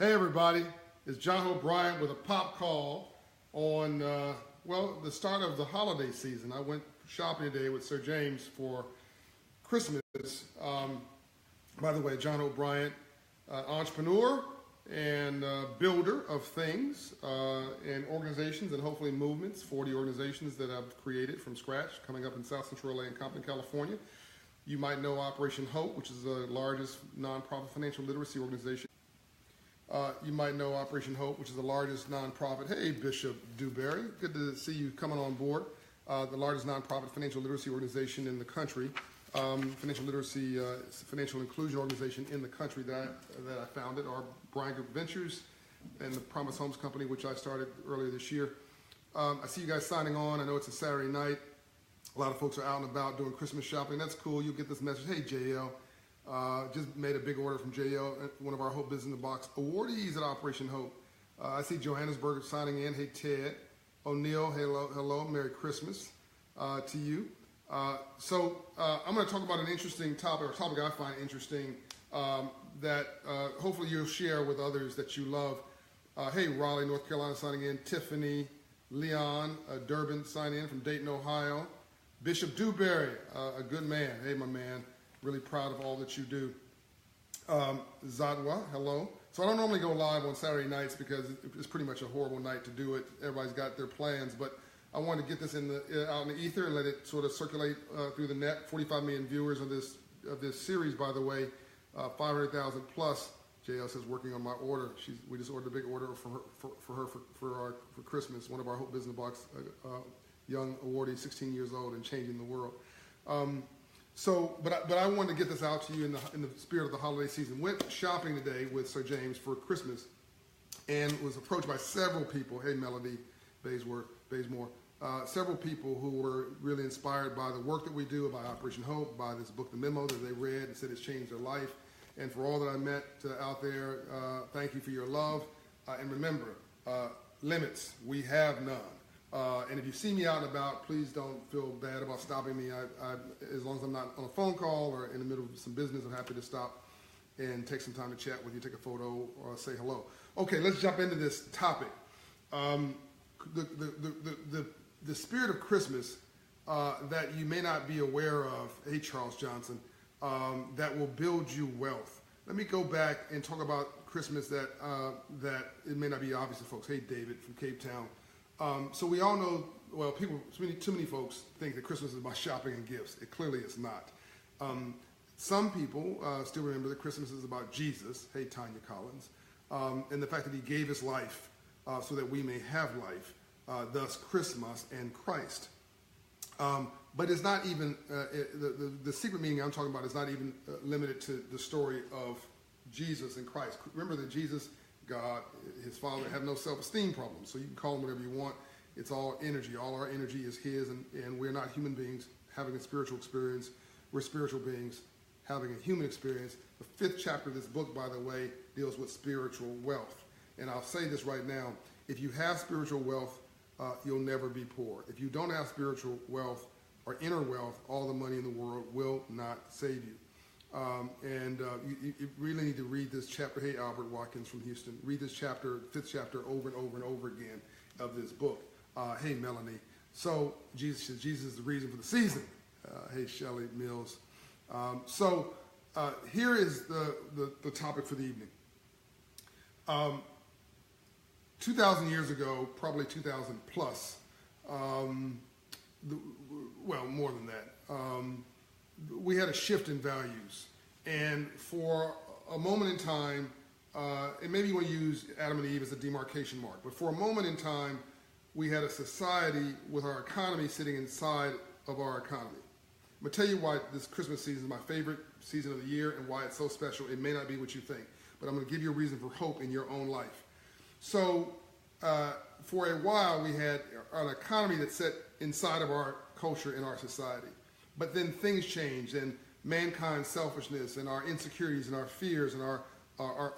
Hey everybody, it's John Hope Bryant with a pop call on, the start of the holiday season. I went shopping today with Sir James for Christmas. By the way, John Hope Bryant, entrepreneur and builder of things and organizations and hopefully movements, 40 organizations that I've created from scratch coming up in South Central LA and Compton, California. You might know Operation Hope, which is the largest nonprofit financial literacy organization. You might know Operation Hope, which is the largest nonprofit. Hey, Bishop Dewberry, good to see you coming on board. The largest nonprofit financial literacy organization in the country, financial literacy, financial inclusion organization in the country that I founded, our Bryant Group Ventures and the Promise Homes Company, which I started earlier this year. I see you guys signing on. I know it's a Saturday night. A lot of folks are out and about doing Christmas shopping. That's cool. You'll get this message. Hey, JL. Just made a big order from JL, one of our Hope Business in the Box awardees at Operation Hope. I see Johannesburg signing in. Hey, Ted. O'Neill, hello. Merry Christmas to you. I'm going to talk about an interesting topic, or a topic I find interesting that hopefully you'll share with others that you love. Hey, Raleigh, North Carolina signing in. Tiffany, Leon, Durbin signing in from Dayton, Ohio. Bishop Dewberry, a good man. Hey, my man. Really proud of all that you do. Zadwa, hello. So I don't normally go live on Saturday nights because it's pretty much a horrible night to do it. Everybody's got their plans, but I wanted to get this out in the ether and let it sort of circulate through the net. 45 million viewers of this series, by the way. 500,000 plus. JL says working on my order. We just ordered a big order for her for Christmas. One of our Hope Business Box young awardee, 16 years old and changing the world. But I wanted to get this out to you in the spirit of the holiday season. Went shopping today with Sir James for Christmas and was approached by several people. Hey, Melody Bazemore. Several people who were really inspired by the work that we do, by Operation Hope, by this book, the MEMO, that they read and said it's changed their life. And for all that I met out there, thank you for your love. And remember, limits, we have none. And if you see me out and about, please don't feel bad about stopping me. As long as I'm not on a phone call or in the middle of some business, I'm happy to stop and take some time to chat with you, take a photo, or say hello. Okay, let's jump into this topic. The spirit of Christmas that you may not be aware of, hey, Charles Johnson, that will build you wealth. Let me go back and talk about Christmas that it may not be obvious to folks. Hey, David from Cape Town. So we all know, well, too many folks think that Christmas is about shopping and gifts. It clearly is not. Some people still remember that Christmas is about Jesus, hey, Tanya Collins, and the fact that he gave his life so that we may have life, thus Christmas and Christ. But it's not even, the secret meaning I'm talking about is not even limited to the story of Jesus and Christ. Remember that Jesus, God, his Father, have no self-esteem problems. So you can call him whatever you want. It's all energy. All our energy is his, and we're not human beings having a spiritual experience. We're spiritual beings having a human experience. The 5th chapter of this book, by the way, deals with spiritual wealth. And I'll say this right now. If you have spiritual wealth, you'll never be poor. If you don't have spiritual wealth or inner wealth, all the money in the world will not save you. You really need to read this chapter. Hey, Albert Watkins from Houston. Read this chapter, 5th chapter, over and over and over again of this book. Hey, Melanie. So Jesus is the reason for the season. Hey, Shelley Mills. Here is the topic for the evening. 2,000 years ago, probably 2,000 plus, more than that, we had a shift in values. And for a moment in time, and maybe you want to use Adam and Eve as a demarcation mark, but for a moment in time, we had a society with our economy sitting inside of our economy. I'm going to tell you why this Christmas season is my favorite season of the year and why it's so special. It may not be what you think, but I'm going to give you a reason for hope in your own life. So for a while, we had an economy that sat inside of our culture and our society. But then things changed, and mankind's selfishness and our insecurities and our fears and our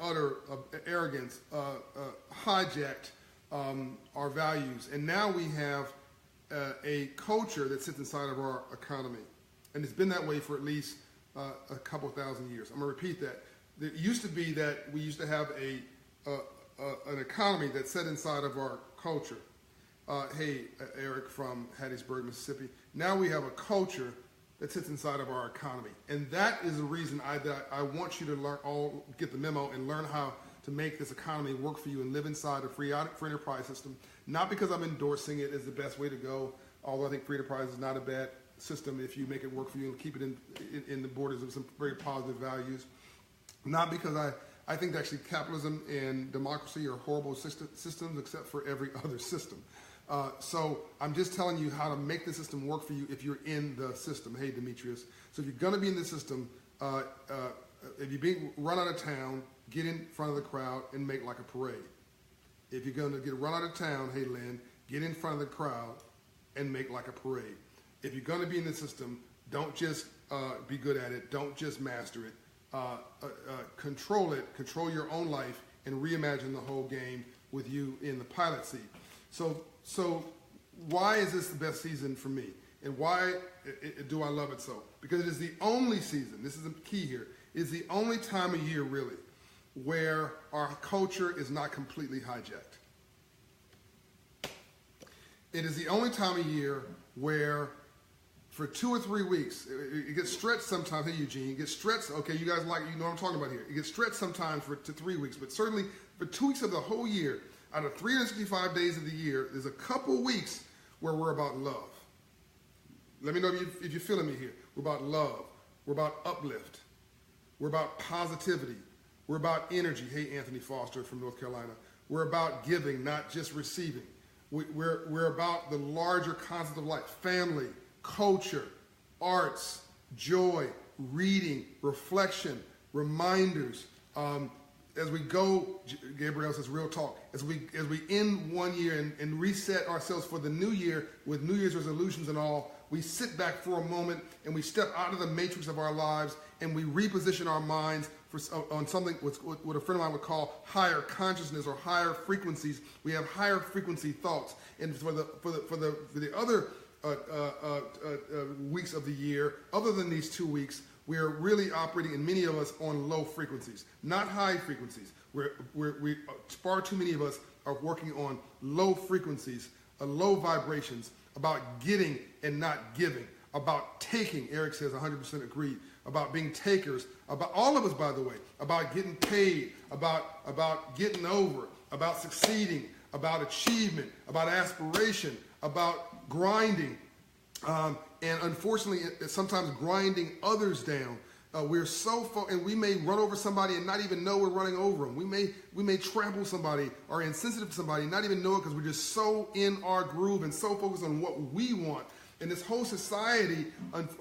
utter arrogance hijacked our values. And now we have a culture that sits inside of our economy. And it's been that way for at least a couple thousand years. I'm going to repeat that. It used to be that we used to have an economy that's set inside of our culture. Hey, Eric from Hattiesburg, Mississippi. Now we have a culture that sits inside of our economy. And that is the reason I want you to get the memo and learn how to make this economy work for you and live inside a free enterprise system. Not because I'm endorsing it as the best way to go, although I think free enterprise is not a bad system if you make it work for you and keep it in the borders of some very positive values. Not because I think that actually capitalism and democracy are horrible systems except for every other system. So I'm just telling you how to make the system work for you if you're in the system. Hey, Demetrius. So if you're going to be in the system, if you're being run out of town, get in front of the crowd and make like a parade. If you're going to get run out of town, hey, Lynn, get in front of the crowd and make like a parade. If you're going to be in the system, don't just be good at it. Don't just master it. Control it. Control your own life and reimagine the whole game with you in the pilot seat. So why is this the best season for me? And why do I love it so? Because it is the only season, this is the key here, is the only time of year really where our culture is not completely hijacked. It is the only time of year where for 2 or 3 weeks, it gets stretched sometimes. Hey, Eugene, it gets stretched. Okay, you guys you know what I'm talking about here. It gets stretched sometimes to 3 weeks, but certainly for 2 weeks of the whole year, out of 365 days of the year, there's a couple weeks where we're about love. Let me know if you're feeling me here. We're about love. We're about uplift. We're about positivity. We're about energy. Hey, Anthony Foster from North Carolina. We're about giving, not just receiving. We're about the larger concept of life. Family, culture, arts, joy, reading, reflection, reminders. As we go, Gabriel says, real talk. As we end one year and reset ourselves for the new year with New Year's resolutions and all, we sit back for a moment and we step out of the matrix of our lives and we reposition our minds on something what a friend of mine would call higher consciousness or higher frequencies. We have higher frequency thoughts, and for the other weeks of the year, other than these 2 weeks, we are really operating, and many of us, on low frequencies, not high frequencies. Far too many of us are working on low frequencies, low vibrations, about getting and not giving, about taking. Eric says 100% agreed. About being takers, about all of us, by the way, about getting paid, about getting over, about succeeding, about achievement, about aspiration, about grinding, and unfortunately, sometimes grinding others down. We're so and we may run over somebody and not even know we're running over them. We may trample somebody or insensitive to somebody, and not even know it because we're just so in our groove and so focused on what we want. And this whole society,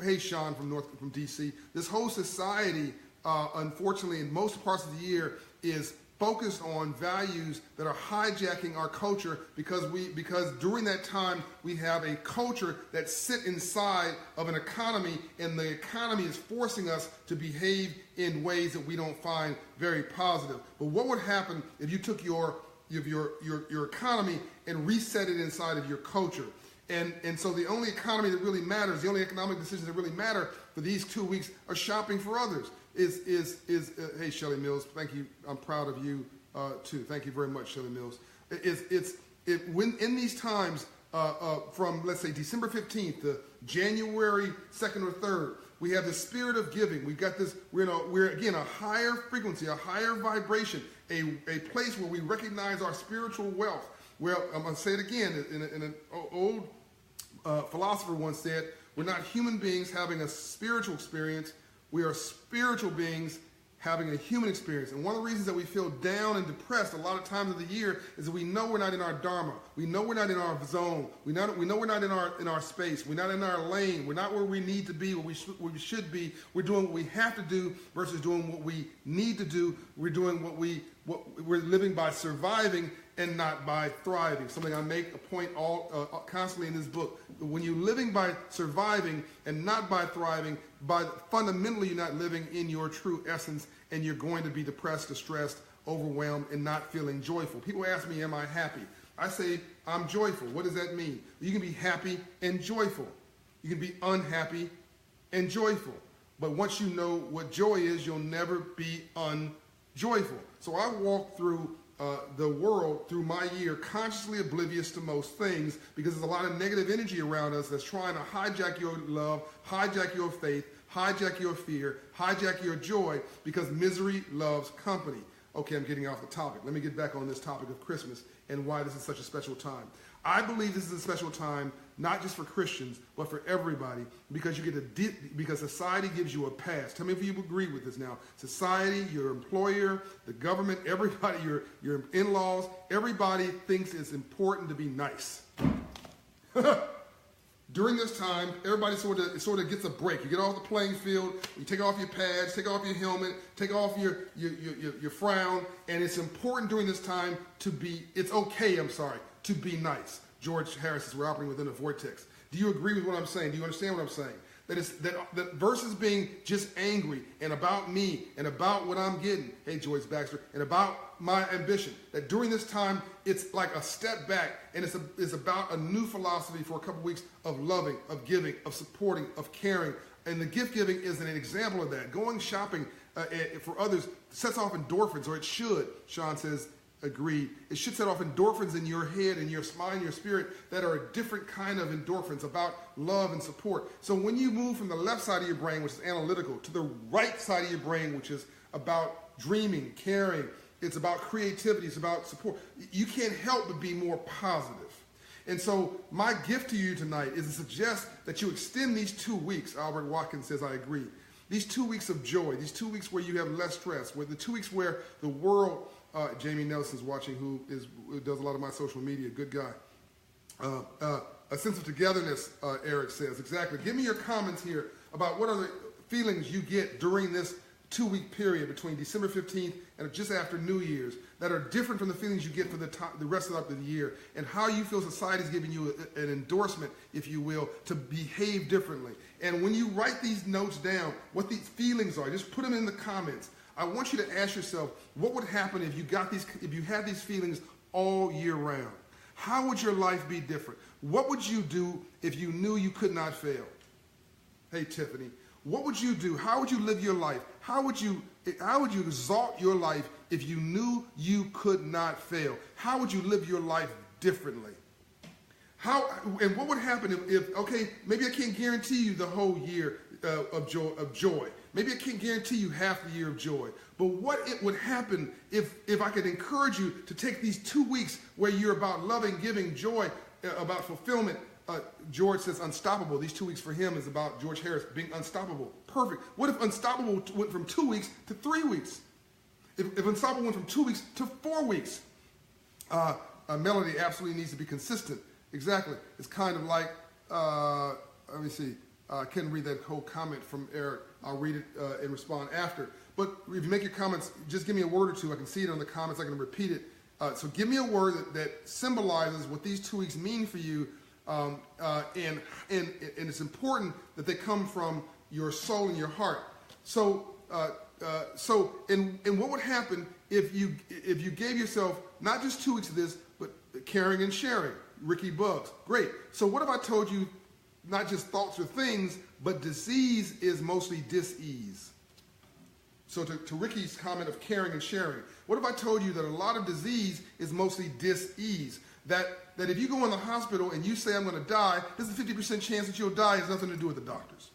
hey Sean from DC, this whole society, unfortunately, in most parts of the year, is focused on values that are hijacking our culture because during that time we have a culture that sit inside of an economy, and the economy is forcing us to behave in ways that we don't find very positive. But what would happen if you took your economy and reset it inside of your culture? And so the only economy that really matters, the only economic decisions that really matter for these 2 weeks are shopping for others. Hey, Shelley Mills, thank you. I'm proud of you too. Thank you very much, Shelley Mills. When in these times from, let's say, December 15th to January 2nd or 3rd, we have the spirit of giving. We've got this, we're again a higher frequency, a higher vibration, a place where we recognize our spiritual wealth. Well, I'm going to say it again. In an old philosopher once said, we're not human beings having a spiritual experience. We are spiritual beings having a human experience. And one of the reasons that we feel down and depressed a lot of times of the year is that we know we're not in our dharma. We know we're not in our zone. We know we're not in our space. We're not in our lane. We're not where we need to be, where we should be. We're doing what we have to do versus doing what we need to do. We're doing we're living by surviving and not by thriving. Something I make a point constantly in this book. When you're living by surviving and not by thriving, fundamentally you're not living in your true essence, and you're going to be depressed, distressed, overwhelmed, and not feeling joyful. People ask me, am I happy? I say, I'm joyful. What does that mean? You can be happy and joyful. You can be unhappy and joyful. But once you know what joy is, you'll never be unjoyful. So I walk through the world through my year consciously oblivious to most things, because there's a lot of negative energy around us that's trying to hijack your love, hijack your faith, hijack your fear, hijack your joy, because misery loves company. Okay, I'm getting off the topic. Let me get back on this topic of Christmas and why this is such a special time. I believe this is a special time, not just for Christians, but for everybody, because you get because society gives you a pass. Tell me if you agree with this now. Society, your employer, the government, everybody, your in-laws, everybody thinks it's important to be nice. During this time, everybody sort of gets a break. You get off the playing field, you take off your pads, take off your helmet, take off your frown, and it's important during this time to be nice. George Harris says we're operating within a vortex. Do you agree with what I'm saying? Do you understand what I'm saying? That versus being just angry and about me and about what I'm getting, hey Joyce Baxter, and about my ambition, that during this time it's like a step back, and it's about a new philosophy for a couple weeks of loving, of giving, of supporting, of caring. And the gift giving is an example of that. Going shopping for others sets off endorphins, or it should. Sean says, agreed. It should set off endorphins in your head and your spine, your spirit, that are a different kind of endorphins about love and support. So when you move from the left side of your brain, which is analytical, to the right side of your brain, which is about dreaming, caring, it's about creativity, it's about support, you can't help but be more positive. And so my gift to you tonight is to suggest that you extend these 2 weeks. Albert Watkins says, I agree. These 2 weeks of joy, these 2 weeks where you have less stress, where the 2 weeks where the world, Jamie Nelson's watching, who does a lot of my social media, good guy. A sense of togetherness, Eric says. Exactly. Give me your comments here about what are the feelings you get during this 2-week period between December 15th and just after New Year's that are different from the feelings you get for the rest of the year, and how you feel society is giving you an endorsement, if you will, to behave differently. And when you write these notes down, what these feelings are, just put them in the comments. I want you to ask yourself, what would happen if you had these feelings all year round? How would your life be different? What would you do if you knew you could not fail? Hey, Tiffany, what would you do? How would you live your life? How would you exalt your life if you knew you could not fail? How would you live your life differently? And what would happen if okay, maybe I can't guarantee you the whole year of joy. Maybe I can't guarantee you half the year of joy. But what it would happen if I could encourage you to take these 2 weeks where you're about loving, giving, joy, about fulfillment. George says unstoppable. These 2 weeks for him is about George Harris being unstoppable. Perfect. What if unstoppable went from 2 weeks to 3 weeks? If unstoppable went from 2 weeks to 4 weeks? Melody absolutely needs to be consistent. Exactly. It's kind of like, let me see. I can't read that whole comment from Eric. I'll read it and respond after. But if you make your comments, just give me a word or two. I can see it on the comments. I can repeat it. So give me a word that symbolizes what these 2 weeks mean for you. And it's important that they come from your soul and your heart. So what would happen if you gave yourself not just 2 weeks of this, but caring and sharing? Ricky Bugs, great. So what if I told you not just thoughts or things, but disease is mostly dis-ease? So to Ricky's comment of caring and sharing, what if I told you that a lot of disease is mostly dis-ease? That if you go in the hospital and you say I'm going to die, there's a 50% chance that you'll die. It has nothing to do with the doctors.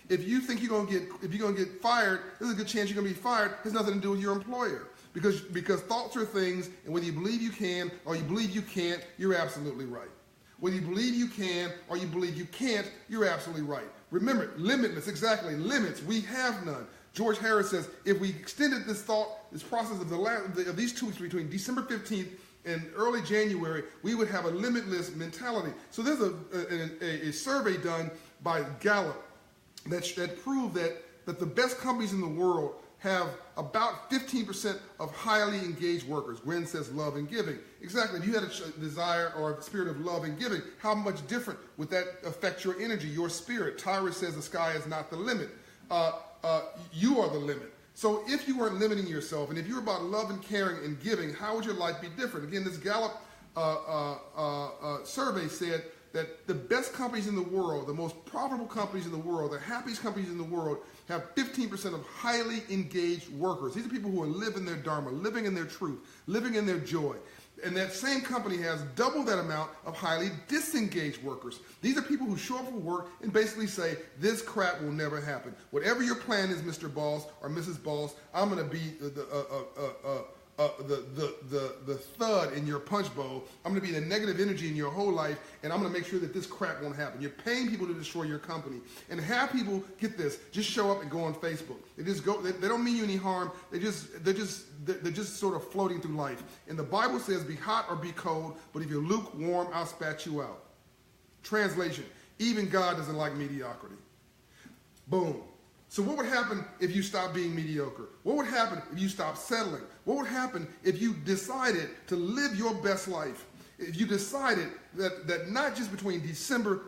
If you think if you're going to get fired, there's a good chance you're going to be fired. It has nothing to do with your employer. Because thoughts are things, and whether you believe you can or you believe you can't, you're absolutely right. Whether you believe you can or you believe you can't, you're absolutely right. Remember, limitless, exactly, limits, we have none. George Harris says, if we extended this process of these 2 weeks between December 15th and early January, we would have a limitless mentality. So there's a survey done by Gallup that proved that the best companies in the world have about 15% of highly engaged workers. Gwen says love and giving. Exactly. If you had a desire or a spirit of love and giving, how much different would that affect your energy, your spirit? Tyra says the sky is not the limit. You are the limit. So if you weren't limiting yourself, and if you're about love and caring and giving, how would your life be different? Again, this Gallup survey said that the best companies in the world, the most profitable companies in the world, the happiest companies in the world have 15% of highly engaged workers. These are people who are living their dharma, living in their truth, living in their joy. And that same company has double that amount of highly disengaged workers. These are people who show up for work and basically say, this crap will never happen. Whatever your plan is, Mr. Balls or Mrs. Balls, I'm going to be the thud in your punch bowl. I'm going to be the negative energy in your whole life, and I'm going to make sure that this crap won't happen. You're paying people to destroy your company. And have people, get this, just show up and go on Facebook. They just go, they don't mean you any harm. They're just sort of floating through life. And the Bible says, be hot or be cold, but if you're lukewarm, I'll spat you out. Translation, even God doesn't like mediocrity. Boom. So what would happen if you stopped being mediocre? What would happen if you stopped settling? What would happen if you decided to live your best life? If you decided that not just between December,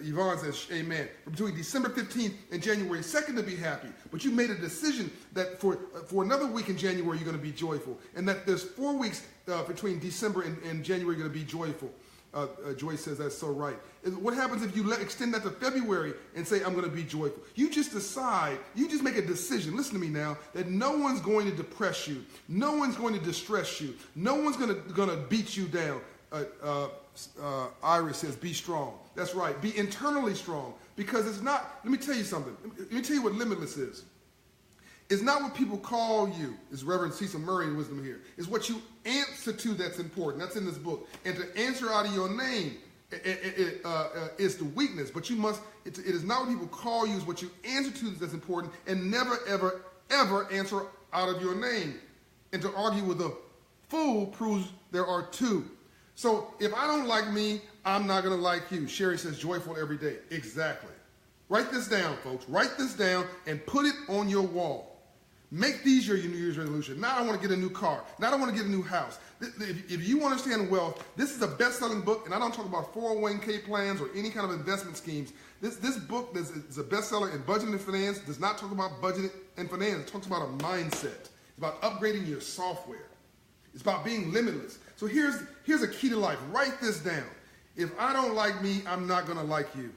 Yvonne says amen, between December 15th and January 2nd to be happy, but you made a decision that for another week in January you're going to be joyful, and that there's 4 weeks between December and January you're going to be joyful. Joyce says that's so right. What happens if you extend that to February and say, I'm going to be joyful? You just decide, you just make a decision, listen to me now, that no one's going to depress you. No one's going to distress you. No one's going to beat you down. Iris says, be strong. That's right. Be internally strong. Because it's not, let me tell you something. Let me tell you what limitless is. It's not what people call you, is Reverend Cecil Murray in Wisdom here. It's what you answer to that's important. That's in this book. And to answer out of your name is the weakness. But you must, it is not what people call you, it's what you answer to that's important. And never, ever, ever answer out of your name. And to argue with a fool proves there are two. So if I don't like me, I'm not going to like you. Sherry says joyful every day. Exactly. Write this down, folks. Write this down and put it on your wall. Make these your New Year's resolution. Now I want to get a new car. Now I want to get a new house. If you understand wealth, this is a best-selling book, and I don't talk about 401k plans or any kind of investment schemes. This book is a bestseller in budgeting and finance. Does not talk about budgeting and finance. It talks about a mindset. It's about upgrading your software. It's about being limitless. So here's a key to life. Write this down. If I don't like me, I'm not going to like you.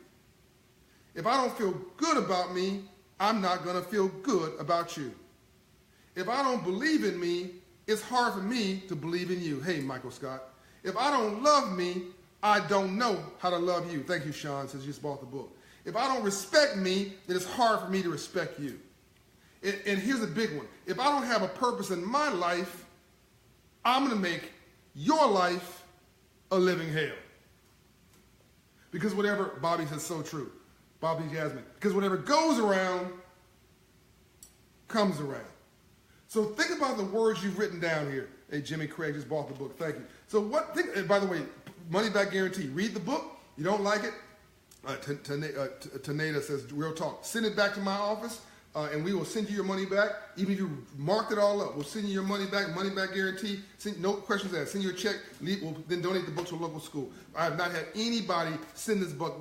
If I don't feel good about me, I'm not going to feel good about you. If I don't believe in me, it's hard for me to believe in you. Hey, Michael Scott. If I don't love me, I don't know how to love you. Thank you, Sean, since you just bought the book. If I don't respect me, then it's hard for me to respect you. And here's a big one. If I don't have a purpose in my life, I'm going to make your life a living hell. Because whatever, Bobby says so true. Bobby Jasmine. Because whatever goes around, comes around. So think about the words you've written down here. Hey, Jimmy Craig just bought the book. Thank you. So by the way, money back guarantee. Read the book. You don't like it? Taneda says, real talk. Send it back to my office, and we will send you your money back. Even if you marked it all up, we'll send you your money back guarantee. No questions asked. Send you a check. We'll then donate the book to a local school. I have not had anybody send this book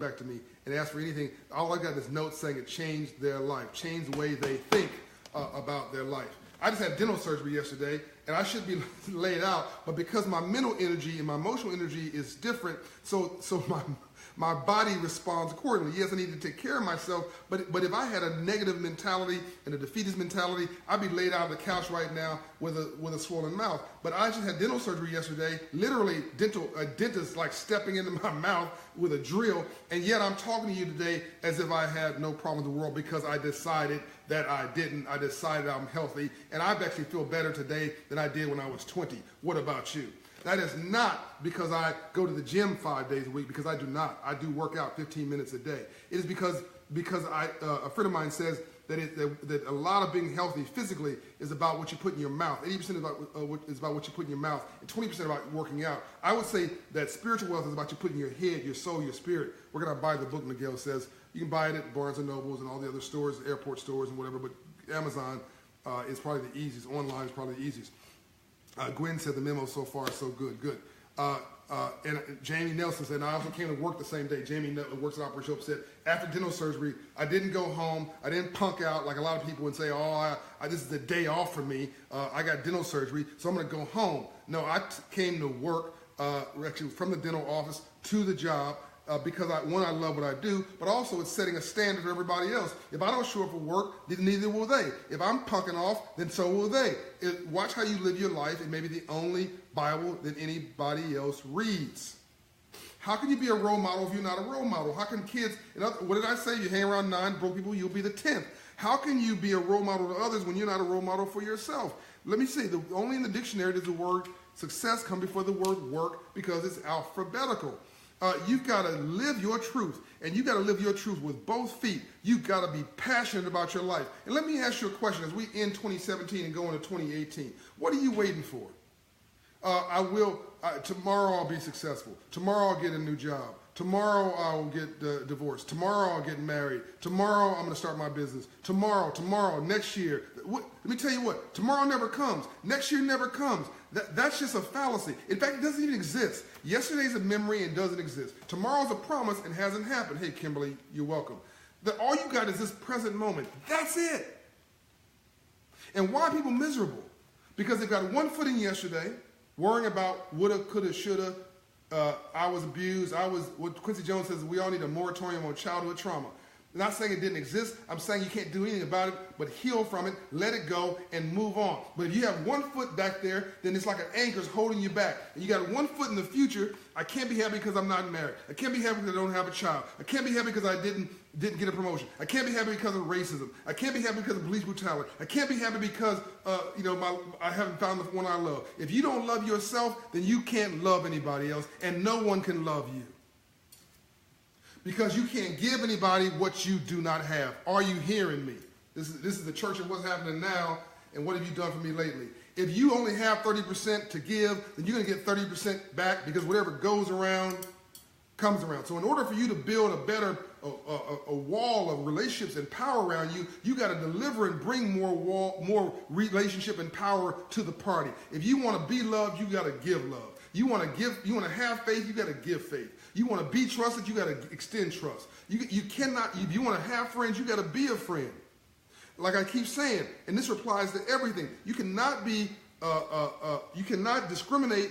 back to me and ask for anything. All I got is notes saying it changed their life, changed the way they think about their life. I just had dental surgery yesterday, and I should be laid out, but because my mental energy and my emotional energy is different, so my body responds accordingly. Yes, I need to take care of myself, but if I had a negative mentality and a defeatist mentality, I'd be laid out on the couch right now with a swollen mouth. But I just had dental surgery yesterday, literally a dentist like stepping into my mouth with a drill, and yet I'm talking to you today as if I had no problem in the world because I decided that I didn't. I decided I'm healthy, and I actually feel better today than I did when I was 20. What about you? That is not because I go to the gym 5 days a week, because I do not. I do work out 15 minutes a day. It is because a friend of mine says that a lot of being healthy physically is about what you put in your mouth. 80% is about what you put in your mouth, and 20% about working out. I would say that spiritual wealth is about you putting your head, your soul, your spirit. We're going to buy the book, Miguel says. You can buy it at Barnes & Nobles and all the other stores, airport stores and whatever, but Amazon is probably the easiest. Online is probably the easiest. Gwen said the memo so far is so good. Good. And Jamie Nelson said, and I also came to work the same day. Jamie works at Operation Hope, said, after dental surgery, I didn't go home. I didn't punk out like a lot of people and say, this is the day off for me. I got dental surgery, so I'm going to go home. No, I came to work actually from the dental office to the job because I love what I do, but also it's setting a standard for everybody else. If I don't show up for work, then neither will they. If I'm punking off, then so will they. Watch how you live your life. It may be the only Bible that anybody else reads. How can you be a role model if you're not a role model? How can kids, what did I say? You hang around 9 broke people, you'll be the 10th. How can you be a role model to others when you're not a role model for yourself? Let me see. Only in the dictionary does the word success come before the word work because it's alphabetical. You've got to live your truth, and you've got to live your truth with both feet. You've got to be passionate about your life. And let me ask you a question as we end 2017 and go into 2018. What are you waiting for? Tomorrow I'll be successful. Tomorrow I'll get a new job. Tomorrow I'll get divorced. Tomorrow I'll get married. Tomorrow I'm going to start my business. Tomorrow, next year. Let me tell you what, tomorrow never comes. Next year never comes. That's just a fallacy. In fact, it doesn't even exist. Yesterday's a memory and doesn't exist. Tomorrow's a promise and hasn't happened. Hey, Kimberly, you're welcome. All you got is this present moment. That's it. And why are people miserable? Because they've got one foot in yesterday, worrying about woulda, coulda, shoulda. I was abused. What Quincy Jones says, we all need a moratorium on childhood trauma. I'm not saying it didn't exist. I'm saying you can't do anything about it, but heal from it, let it go, and move on. But if you have one foot back there, then it's like an anchor's holding you back. And you got one foot in the future. I can't be happy because I'm not married. I can't be happy because I don't have a child. I can't be happy because I didn't get a promotion. I can't be happy because of racism. I can't be happy because of police brutality. I can't be happy because I haven't found the one I love. If you don't love yourself, then you can't love anybody else, and no one can love you. Because you can't give anybody what you do not have. Are you hearing me? This is the church of what's happening now, and what have you done for me lately? If you only have 30% to give, then you're going to get 30% back because whatever goes around comes around. So in order for you to build a better a wall of relationships and power around you, you got to deliver and bring more relationship and power to the party. If you want to be loved, you got to give love. You want to have faith, you got to give faith. You want to be trusted, you got to extend trust. You cannot, if you want to have friends, you got to be a friend. Like I keep saying, and this applies to everything. You cannot discriminate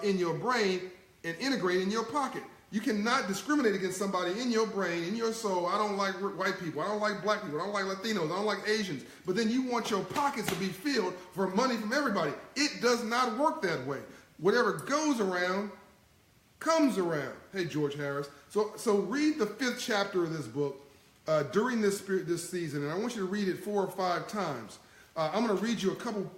in your brain and integrate in your pocket. You cannot discriminate against somebody in your brain, in your soul. I don't like white people. I don't like black people. I don't like Latinos. I don't like Asians. But then you want your pockets to be filled for money from everybody. It does not work that way. Whatever goes around comes around. Hey, George Harris. So read the 5th chapter of this book during this season, and I want you to read it 4 or 5 times. I'm going to read you a couple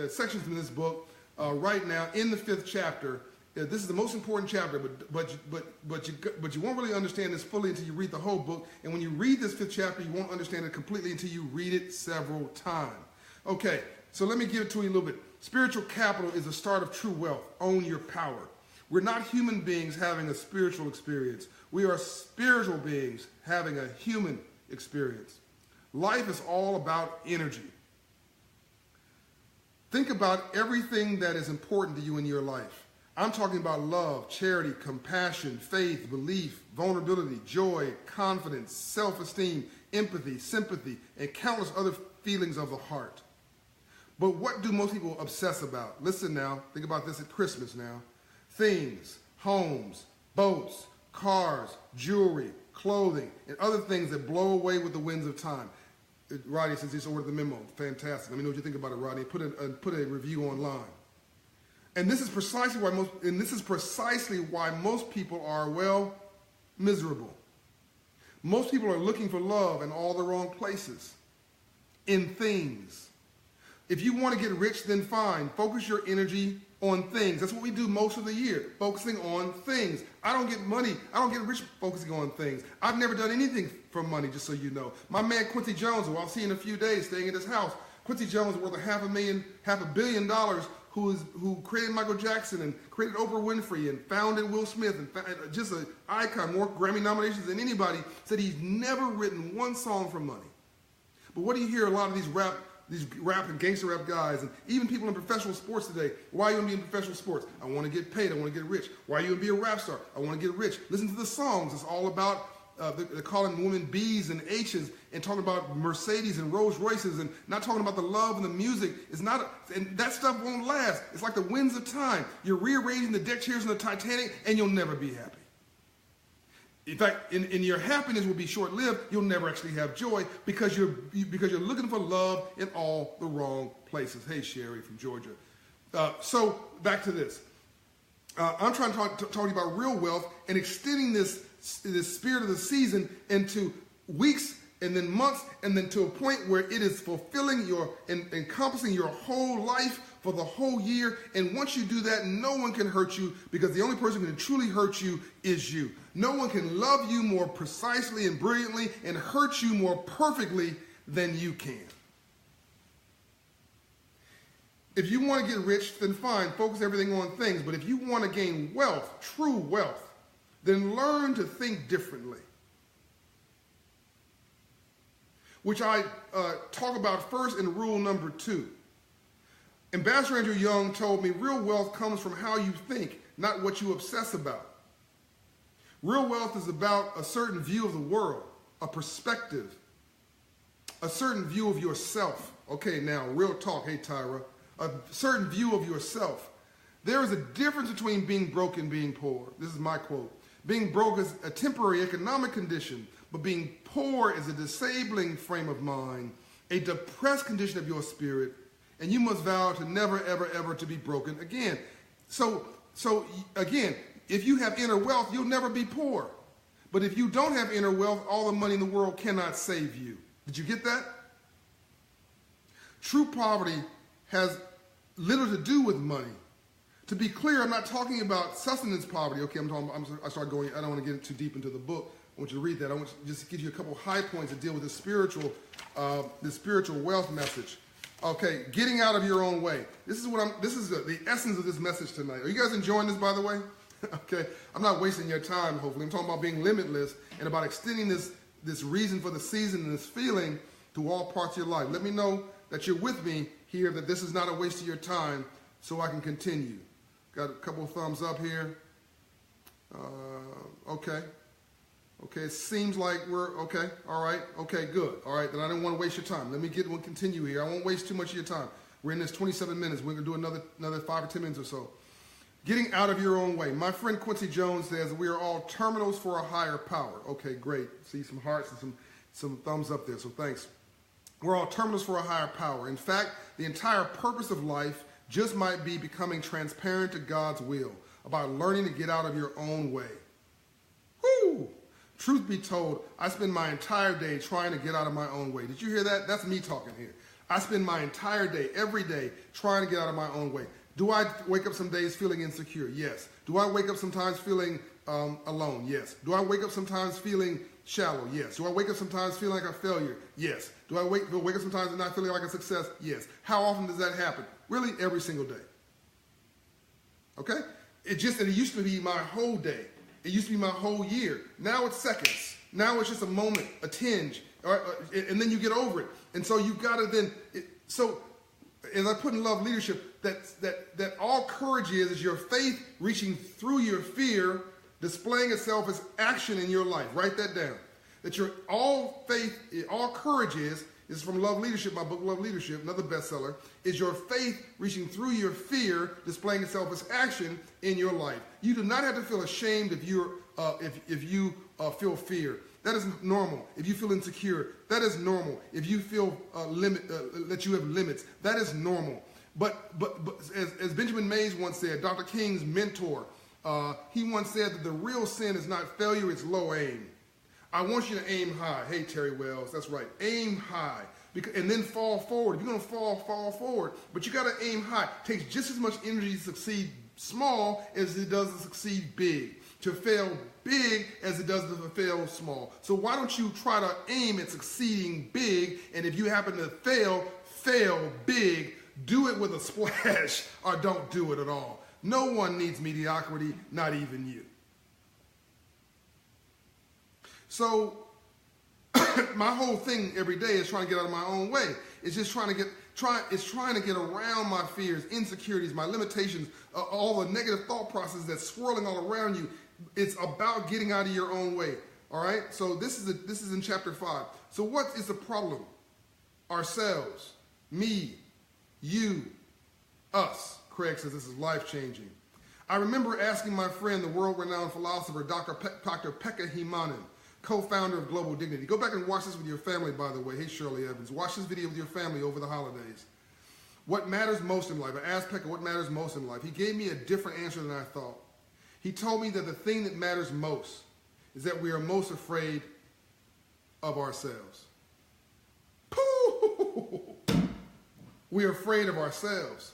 sections from this book right now in the 5th chapter. This is the most important chapter, but you won't really understand this fully until you read the whole book. And when you read this 5th chapter, you won't understand it completely until you read it several times. Okay, so let me give it to you a little bit. Spiritual capital is the start of true wealth. Own your power. We're not human beings having a spiritual experience. We are spiritual beings having a human experience. Life is all about energy. Think about everything that is important to you in your life. I'm talking about love, charity, compassion, faith, belief, vulnerability, joy, confidence, self-esteem, empathy, sympathy, and countless other feelings of the heart. But what do most people obsess about? Listen now, think about this at Christmas now. Things, homes, boats, cars, jewelry, clothing, and other things that blow away with the winds of time. Rodney says he's ordered the memo. Fantastic. Let me know what you think about it, Rodney. Put a review online. And this is precisely why most people are, well, miserable. Most people are looking for love in all the wrong places, in things. If you want to get rich, then fine. Focus your energy on things. That's what we do most of the year, focusing on things. I don't get money. I don't get rich focusing on things. I've never done anything for money, just so you know. My man Quincy Jones, who I'll see in a few days, staying at his house. Quincy Jones, worth $500 million, who created Michael Jackson and created Oprah Winfrey and founded Will Smith and just an icon, more Grammy nominations than anybody, said he's never written one song for money. But what do you hear a lot of these rap and gangster rap guys, and even people in professional sports today? Why you want to be in professional sports? I want to get paid. I want to get rich. Why you want to be a rap star? I want to get rich. Listen to the songs. It's all about they're calling women B's and H's and talking about Mercedes and Rolls Royces and not talking about the love and the music. It's not, and that stuff won't last. It's like the winds of time. You're rearranging the deck chairs in the Titanic and you'll never be happy. In fact, in your happiness will be short-lived. You'll never actually have joy because you're looking for love in all the wrong places. Hey, Sherry from Georgia. So back to this. I'm trying to talk to you about real wealth and extending this spirit of the season into weeks and then months and then to a point where it is fulfilling encompassing your whole life for the whole year. And once you do that, no one can hurt you because the only person who can truly hurt you is you. No one can love you more precisely and brilliantly and hurt you more perfectly than you can. If you want to get rich, then fine, focus everything on things. But if you want to gain wealth, true wealth, then learn to think differently. Which I talk about first in rule number 2. Ambassador Andrew Young told me real wealth comes from how you think, not what you obsess about. Real wealth is about a certain view of the world, a perspective, a certain view of yourself. Okay, now, real talk. Hey, Tyra. A certain view of yourself. There is a difference between being broke and being poor. This is my quote. Being broke is a temporary economic condition, but being poor is a disabling frame of mind, a depressed condition of your spirit, and you must vow to never, ever, ever to be broken again. So again, if you have inner wealth, you'll never be poor. But if you don't have inner wealth, all the money in the world cannot save you. Did you get that? True poverty has little to do with money. To be clear, I'm not talking about sustenance poverty. Okay, I start going, I don't want to get too deep into the book. I want you to read that. I want to just give you a couple high points to deal with this spiritual wealth message. Okay, getting out of your own way. This is the essence of this message tonight. Are you guys enjoying this, by the way? Okay, I'm not wasting your time, hopefully. I'm talking about being limitless and about extending this reason for the season and this feeling to all parts of your life. Let me know that you're with me here, that this is not a waste of your time, so I can continue. Got a couple of thumbs up here. Okay, it seems like we're okay. All right, okay, good. All right, then I didn't want to waste your time. We'll continue here. I won't waste too much of your time. We're in this 27 minutes. We're going to do another 5 or 10 minutes or so. Getting out of your own way. My friend Quincy Jones says we are all terminals for a higher power. Okay, great. See some hearts and some thumbs up there, so thanks. We're all terminals for a higher power. In fact, the entire purpose of life just might be becoming transparent to God's will, about learning to get out of your own way. Woo! Truth be told, I spend my entire day trying to get out of my own way. Did you hear that? That's me talking here. I spend my entire day, every day, trying to get out of my own way. Do I wake up some days feeling insecure? Yes. Do I wake up sometimes feeling alone? Yes. Do I wake up sometimes feeling shallow? Yes. Do I wake up sometimes feeling like a failure? Yes. Do I wake up sometimes and not feeling like a success? Yes. How often does that happen? Really, every single day. Okay? It used to be my whole day. It used to be my whole year. Now it's seconds. Now it's just a moment, a tinge, and then you get over it. And so you got to then. So as I put in Love Leadership, that all courage is your faith reaching through your fear, displaying itself as action in your life. Write that down. That your all courage is from Love Leadership, my book Love Leadership, another bestseller, is your faith reaching through your fear, displaying itself as action in your life. You do not have to feel ashamed if you feel fear. That is normal. If you feel insecure, that is normal. If you feel that you have limits, that is normal. But as Benjamin Mays once said, Dr. King's mentor, he once said that the real sin is not failure, it's low aim. I want you to aim high. Hey, Terry Wells, that's right. Aim high. And then fall forward. If you're going to fall forward. But you got to aim high. It takes just as much energy to succeed small as it does to succeed big. To fail big as it does to fail small. So why don't you try to aim at succeeding big, and if you happen to fail big, do it with a splash, or don't do it at all. No one needs mediocrity, not even you. So my whole thing every day is trying to get out of my own way. It's just trying to get around my fears, insecurities, my limitations, all the negative thought processes that's swirling all around you. It's about getting out of your own way. All right. So this is in chapter 5. So what is the problem? Ourselves, me, you, us. Craig says this is life-changing. I remember asking my friend, the world-renowned philosopher, Dr. Pekka Himanen, co-founder of Global Dignity. Go back and watch this with your family, by the way. Hey, Shirley Evans. Watch this video with your family over the holidays. What matters most in life? I asked Pekka what matters most in life. He gave me a different answer than I thought. He told me that the thing that matters most is that we are most afraid of ourselves. We are afraid of ourselves.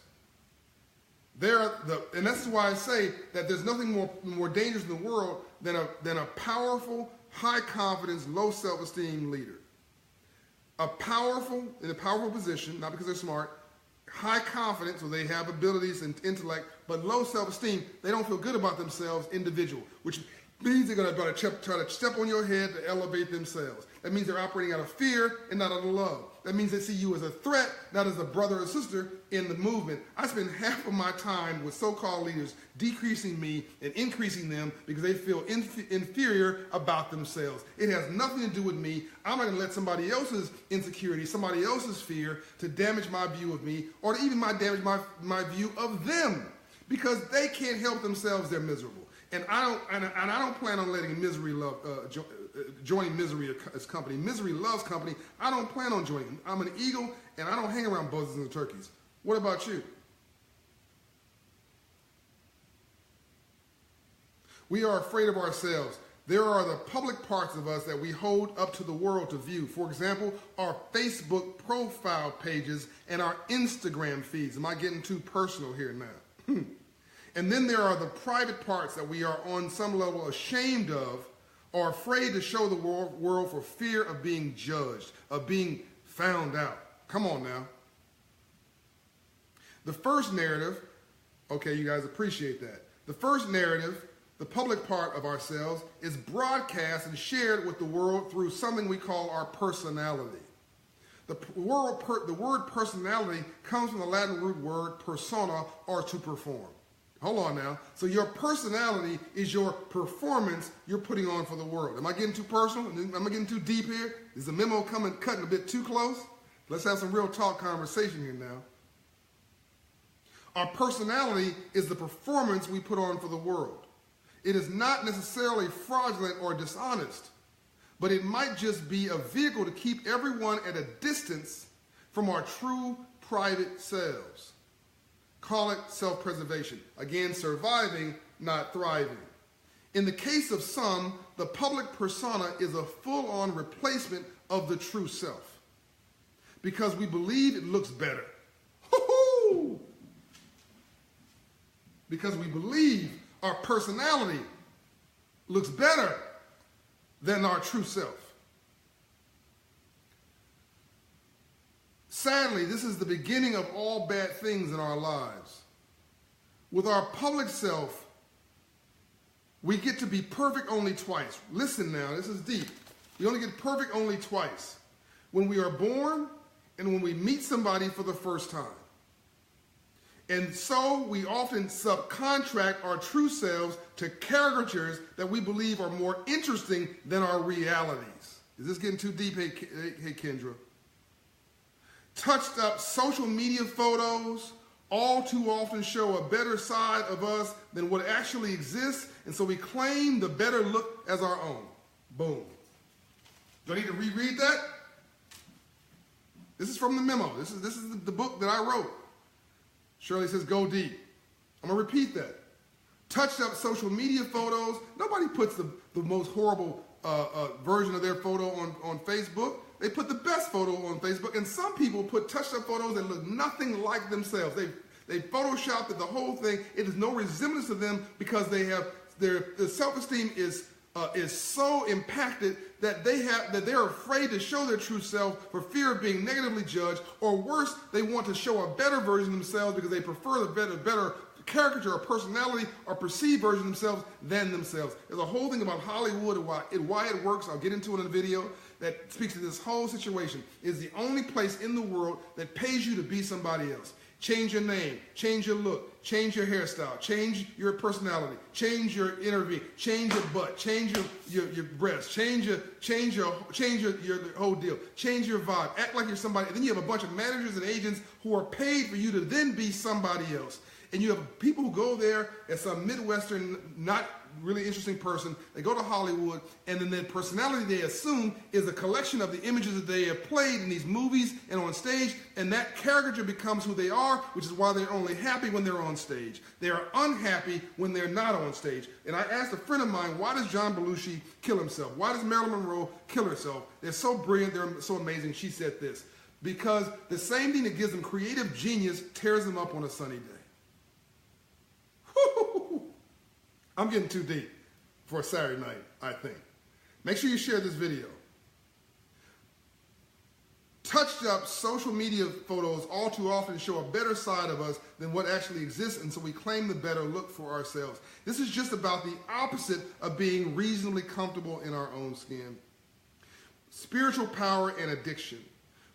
And that's why I say that there's nothing more dangerous in the world than a powerful, high-confidence, low self-esteem leader. In a powerful position, not because they're smart, high confidence, so they have abilities and intellect, but low self-esteem. They don't feel good about themselves, individual, which means they're going to try to step on your head to elevate themselves. That means they're operating out of fear and not out of love. That means they see you as a threat, not as a brother or sister in the movement. I spend half of my time with so-called leaders decreasing me and increasing them because they feel inferior about themselves. It has nothing to do with me. I'm not going to let somebody else's insecurity, somebody else's fear to damage my view of me or to even damage my view of them because they can't help themselves. They're miserable. And I don't plan on letting misery joining misery as company. Misery loves company. I don't plan on joining. I'm an eagle, and I don't hang around buzzards and turkeys. What about you? We are afraid of ourselves. There are the public parts of us that we hold up to the world to view. For example, our Facebook profile pages and our Instagram feeds. Am I getting too personal here now? And then there are the private parts that we are on some level ashamed of or afraid to show the world for fear of being judged, of being found out. Come on now. The first narrative, okay, you guys appreciate that. The first narrative, the public part of ourselves, is broadcast and shared with the world through something we call our personality. The word personality comes from the Latin root word persona, or to perform. Hold on now. So your personality is your performance you're putting on for the world. Am I getting too personal? Am I getting too deep here? Is the memo cutting a bit too close? Let's have some real talk conversation here now. Our personality is the performance we put on for the world. It is not necessarily fraudulent or dishonest, but it might just be a vehicle to keep everyone at a distance from our true private selves. Call it self-preservation. Again, surviving, not thriving. In the case of some, the public persona is a full-on replacement of the true self because we believe it looks better. Hoo-hoo! Because we believe our personality looks better than our true self. Sadly, this is the beginning of all bad things in our lives. With our public self, we get to be perfect only twice. Listen now, this is deep. We only get perfect only twice. When we are born and when we meet somebody for the first time. And so we often subcontract our true selves to caricatures that we believe are more interesting than our realities. Is this getting too deep? Hey Kendra. Touched up social media photos all too often show a better side of us than what actually exists, and so we claim the better look as our own. Boom. Do I need to reread that? This is from the memo. This is the book that I wrote. Shirley says, go deep. I'm going to repeat that. Touched up social media photos. Nobody puts the most horrible version of their photo on Facebook. They put the best photo on Facebook, and some people put touched up photos that look nothing like themselves. They photoshopped the whole thing. It is no resemblance to them because they have their self-esteem is so impacted that they're afraid to show their true self for fear of being negatively judged, or worse, they want to show a better version of themselves because they prefer the better caricature or personality or perceived version of themselves than themselves. There's a whole thing about Hollywood and why it works. I'll get into it in a video that speaks to this whole situation. It's the only place in the world that pays you to be somebody else. Change your name, change your look, change your hairstyle, change your personality, change your interview, change your butt, change your breasts, change your whole deal, change your vibe, act like you're somebody. And then you have a bunch of managers and agents who are paid for you to then be somebody else. And you have people who go there as some Midwestern, not really interesting person. They go to Hollywood, and then their personality they assume is a collection of the images that they have played in these movies and on stage, and that caricature becomes who they are, which is why they're only happy when they're on stage. They are unhappy when they're not on stage. And I asked a friend of mine, why does John Belushi kill himself? Why does Marilyn Monroe kill herself? They're so brilliant, they're so amazing. She said this, because the same thing that gives them creative genius tears them up on a sunny day. I'm getting too deep for a Saturday night, I think. Make sure you share this video. Touched up social media photos all too often show a better side of us than what actually exists, and so we claim the better look for ourselves. This is just about the opposite of being reasonably comfortable in our own skin. Spiritual power and addiction.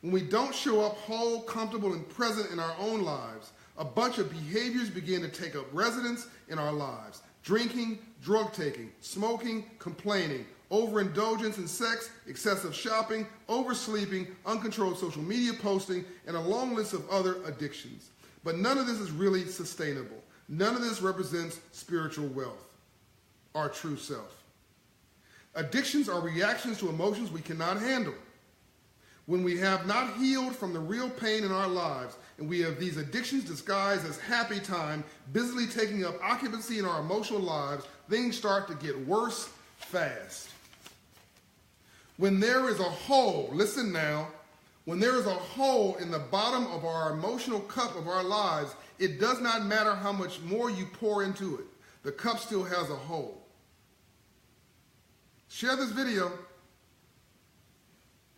When we don't show up whole, comfortable, and present in our own lives, a bunch of behaviors begin to take up residence in our lives. Drinking, drug taking, smoking, complaining, overindulgence in sex, excessive shopping, oversleeping, uncontrolled social media posting, and a long list of other addictions. But none of this is really sustainable. None of this represents spiritual wealth, our true self. Addictions are reactions to emotions we cannot handle. When we have not healed from the real pain in our lives, and we have these addictions disguised as happy time, busily taking up occupancy in our emotional lives, things start to get worse fast. When there is a hole, listen now, when there is a hole in the bottom of our emotional cup of our lives, it does not matter how much more you pour into it. The cup still has a hole. Share this video.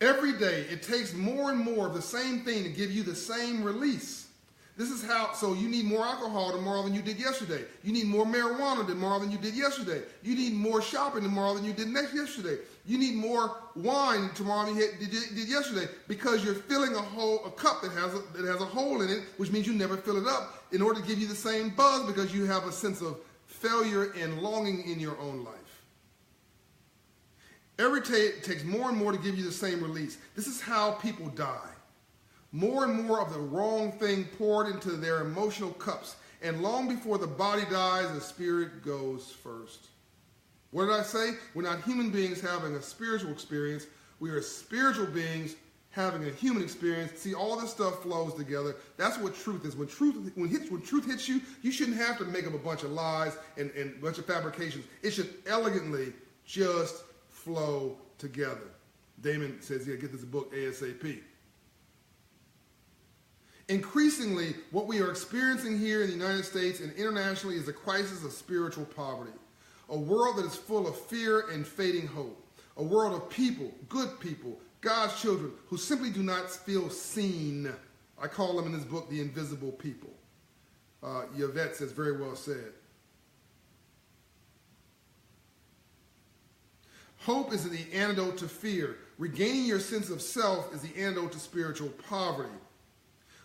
Every day, it takes more and more of the same thing to give you the same release. This is how, so you need more alcohol tomorrow than you did yesterday. You need more marijuana tomorrow than you did yesterday. You need more shopping tomorrow than you did yesterday. You need more wine tomorrow than you did yesterday, because you're filling a cup that has a hole in it, which means you never fill it up in order to give you the same buzz, because you have a sense of failure and longing in your own life. Every day it takes more and more to give you the same release. This is how people die. More and more of the wrong thing poured into their emotional cups. And long before the body dies, the spirit goes first. What did I say? We're not human beings having a spiritual experience. We are spiritual beings having a human experience. See, all this stuff flows together. That's what truth is. When truth hits you, you shouldn't have to make up a bunch of lies and a bunch of fabrications. It should elegantly just flow together. Damon says, yeah, get this book ASAP. Increasingly, what we are experiencing here in the United States and internationally is a crisis of spiritual poverty. A world that is full of fear and fading hope. A world of people, good people, God's children, who simply do not feel seen. I call them in this book the invisible people. Yvette says, very well said. Hope is the antidote to fear. Regaining your sense of self is the antidote to spiritual poverty.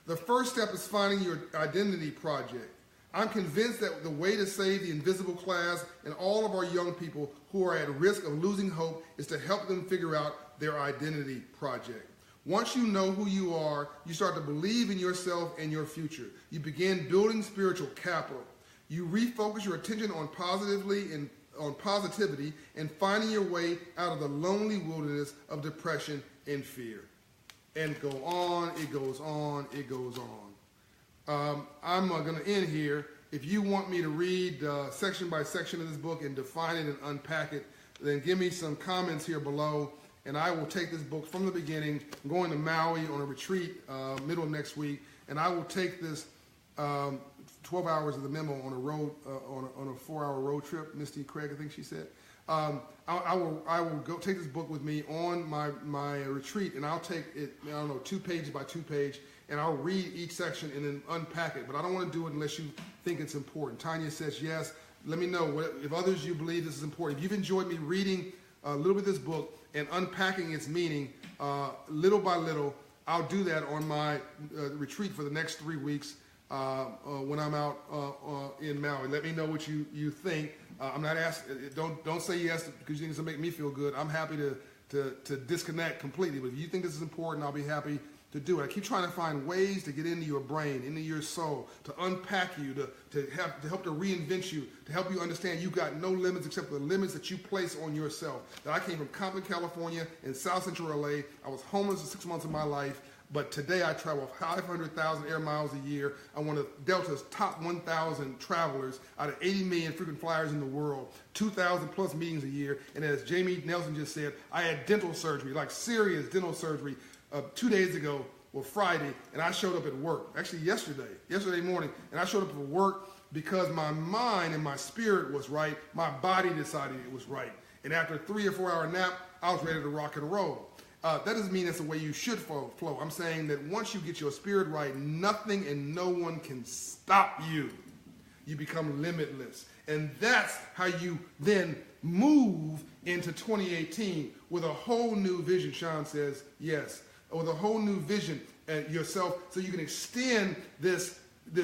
The first step is finding your identity project. I'm convinced that the way to save the invisible class and all of our young people who are at risk of losing hope is to help them figure out their identity project. Once you know who you are, you start to believe in yourself and your future. You begin building spiritual capital. You refocus your attention on positivity and finding your way out of the lonely wilderness of depression and fear. And go on, it goes on, it goes on. I'm going to end here. If you want me to read section by section of this book and define it and unpack it, then give me some comments here below, and I will take this book from the beginning. I'm going to Maui on a retreat middle of next week, and I will take this 12 hours of the MEMO on a road on a 4-hour road trip. Misty Craig, I think she said. I will go take this book with me on my retreat, and I'll take it, I don't know, 2 pages by 2 page, and I'll read each section and then unpack it. But I don't want to do it unless you think it's important. Tanya says yes. Let me know if others you believe this is important. If you've enjoyed me reading a little bit of this book and unpacking its meaning little by little, I'll do that on my retreat for the next 3 weeks. when I'm out in Maui. Let me know what you think. I'm not asking. Don't say yes because you think it's gonna make me feel good. I'm happy to disconnect completely. But if you think this is important, I'll be happy to do it. I keep trying to find ways to get into your brain, into your soul, to unpack you, to help to reinvent you, to help you understand you got no limits except for the limits that you place on yourself. That I came from Compton, California, in South Central LA. I was homeless for 6 months of my life. But today I travel 500,000 air miles a year. I'm one of Delta's top 1,000 travelers out of 80 million frequent flyers in the world, 2,000 plus meetings a year. And as Jamie Nelson just said, I had dental surgery, like serious dental surgery, 2 days ago, well Friday, and I showed up at work, actually yesterday morning, and I showed up at work because my mind and my spirit was right, my body decided it was right. And after a 3 or 4 hour nap, I was ready to rock and roll. That doesn't mean that's the way you should flow. I'm saying that once you get your spirit right, nothing and no one can stop you. You become limitless. And that's how you then move into 2018 with a whole new vision. Sean says yes. With a whole new vision yourself so you can extend this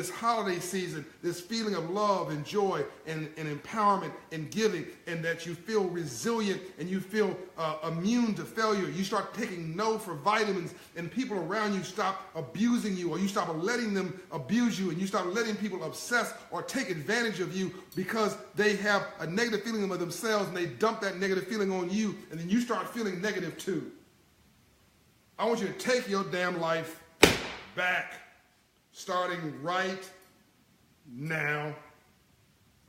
holiday season, this feeling of love and joy and empowerment and giving, and that you feel resilient and you feel immune to failure. You start taking no for vitamins, and people around you stop abusing you, or you stop letting them abuse you, and you stop letting people obsess or take advantage of you because they have a negative feeling of themselves and they dump that negative feeling on you, and then you start feeling negative too. I want you to take your damn life back. Starting right now.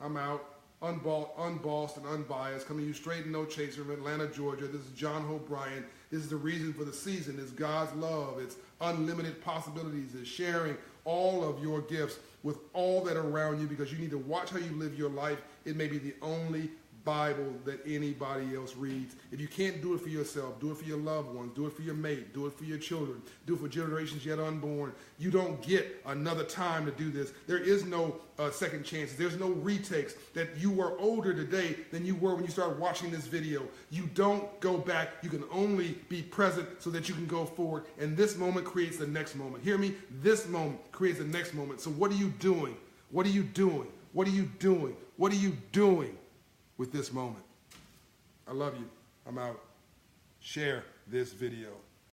I'm out, unbossed and unbiased, coming to you straight and no chaser from Atlanta, Georgia. This is John Hope Bryant. This is the reason for the season. It's God's love. It's unlimited possibilities. It's sharing all of your gifts with all that are around you, because you need to watch how you live your life. It may be the only Bible that anybody else reads. If you can't do it for yourself, do it for your loved ones, do it for your mate, do it for your children, do it for generations yet unborn. You don't get another time to do this. There is no second chances. There's no retakes. That you were older today than you were when you started watching this video. You don't go back. You can only be present so that you can go forward. And this moment creates the next moment. Hear me? This moment creates the next moment. So what are you doing? What are you doing? What are you doing? What are you doing with this moment? I love you. I'm out. Share this video.